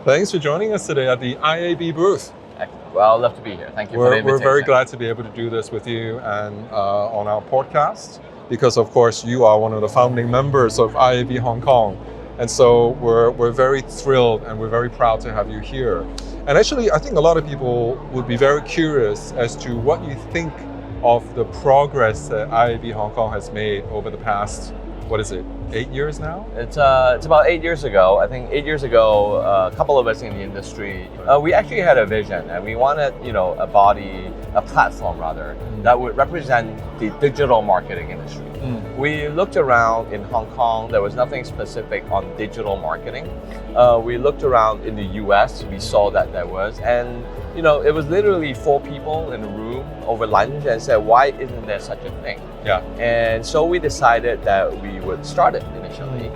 Thanks for joining us today at the IAB booth. Well, I'd love to be here. Thank you for the invitation. We're very glad to be able to do this with you and on our podcast, because of course you are one of the founding members of IAB Hong Kong. And so we're very thrilled and we're very proud to have you here. And actually, I think a lot of people would be very curious as to what you think of the progress that IAB Hong Kong has made over the past, 8 years now? It's about 8 years ago. I think 8 years ago, a couple of us in the industry, we actually had a vision, and we wanted, a platform that would represent the digital marketing industry. We looked around in Hong Kong. There was nothing specific on digital marketing. We looked around in the US. We saw that there was, and it was literally 4 people in a room over lunch and said, why isn't there such a thing? Yeah. And so we decided that we would start it initially.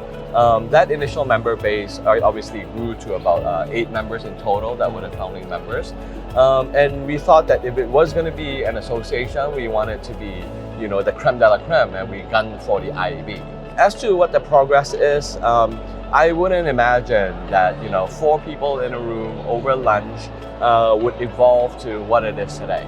That initial member base obviously grew to about 8 members in total that were the founding members. And we thought that if it was going to be an association, we wanted to be, the creme de la creme, and we gunned for the IAB. As to what the progress is, I wouldn't imagine that 4 people in a room over lunch would evolve to what it is today.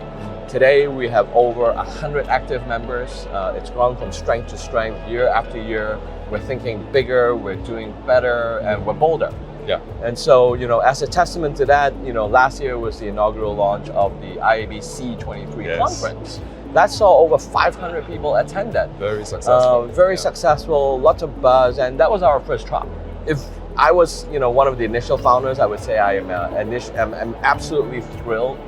Today we have over 100 active members. It's gone from strength to strength year after year. We're thinking bigger, we're doing better, and we're bolder. Yeah. And so, as a testament to that, last year was the inaugural launch of the IAB C23 conference. That saw over 500 people attended. Very successful. Very successful, lots of buzz, and that was our first try. If I was, one of the initial founders, I would say I'm absolutely thrilled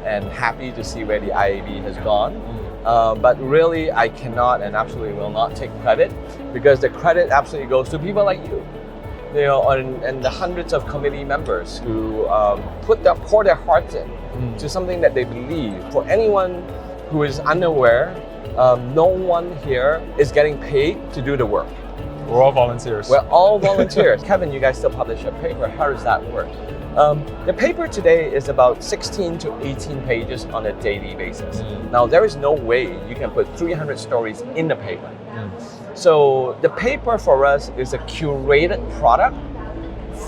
and happy to see where the IAB has gone. But really, I cannot and absolutely will not take credit, because the credit absolutely goes to people like you, and the hundreds of committee members who pour their hearts in to something that they believe. For anyone who is unaware, no one here is getting paid to do the work. We're all volunteers. We're all volunteers. Kevin, you guys still publish a paper. How does that work? The paper today is about 16 to 18 pages on a daily basis. Now, there is no way you can put 300 stories in the paper. So the paper for us is a curated product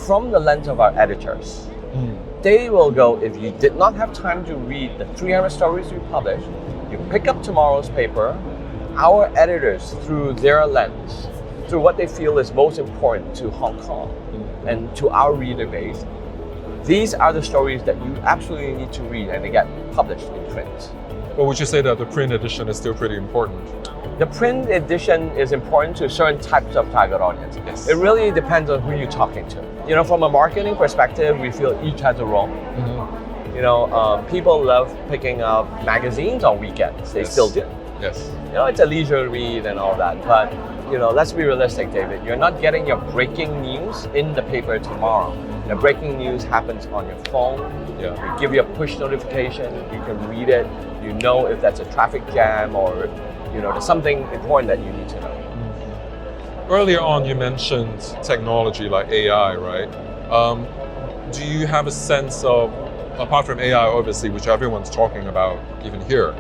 from the lens of our editors. They will go, if you did not have time to read the 300 stories we publish, you pick up tomorrow's paper. Our editors, through their lens, through what they feel is most important to Hong Kong and to our reader base, these are the stories that you absolutely need to read, and they get published in print. But would you say that the print edition is still pretty important? The print edition is important to certain types of target audience. Yes. It really depends on who you're talking to. From a marketing perspective, we feel each has a role. People love picking up magazines on weekends. They still do. Yes. It's a leisure read and all that. But, let's be realistic, David. You're not getting your breaking news in the paper tomorrow. The breaking news happens on your phone. We give you a push notification. You can read it. You know if that's a traffic jam or there's something important that you need to know. Earlier on, you mentioned technology like AI, right? Do you have a sense of, apart from AI, obviously, which everyone's talking about even here,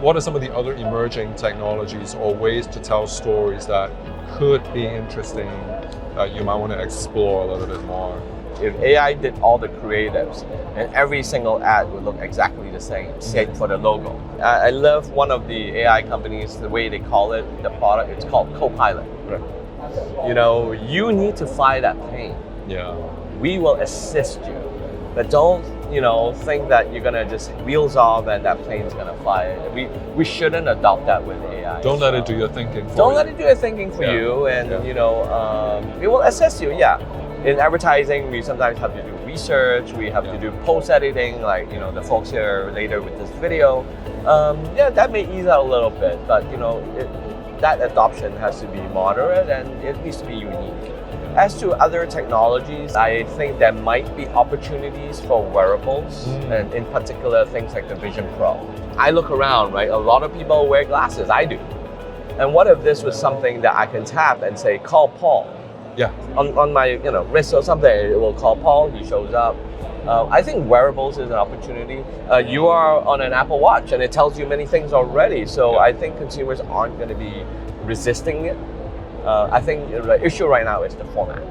what are some of the other emerging technologies or ways to tell stories that could be interesting that you might want to explore a little bit more? If AI did all the creatives and every single ad would look exactly the same, save for the logo. I love one of the AI companies, the way they call it, the product, it's called Copilot. Right. You need to fly that plane. Yeah. We will assist you, but don't, think that you're gonna just wheels off and that plane's gonna fly. We shouldn't adopt that with AI. Don't let it do your thinking for you. Don't let it do your thinking for you, and we will assist you. Yeah. In advertising, we sometimes have to do research. We have to do post editing, like the folks here later with this video. That may ease out a little bit, but that adoption has to be moderate and it needs to be unique. As to other technologies, I think there might be opportunities for wearables, and in particular things like the Vision Pro. I look around, right? A lot of people wear glasses. I do. And what if this was something that I can tap and say, call Paul? Yeah. On my wrist or something, it will call Paul, he shows up. I think wearables is an opportunity. You are on an Apple Watch and it tells you many things already, so I think consumers aren't going to be resisting it. I think the issue right now is the format.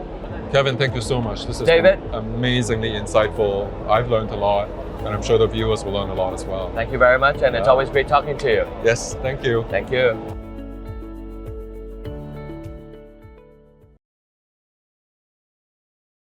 Kevin, thank you so much. This has David. been amazingly insightful. I've learned a lot, and I'm sure the viewers will learn a lot as well. Thank you very much, and it's always great talking to you. Yes, thank you. Thank you.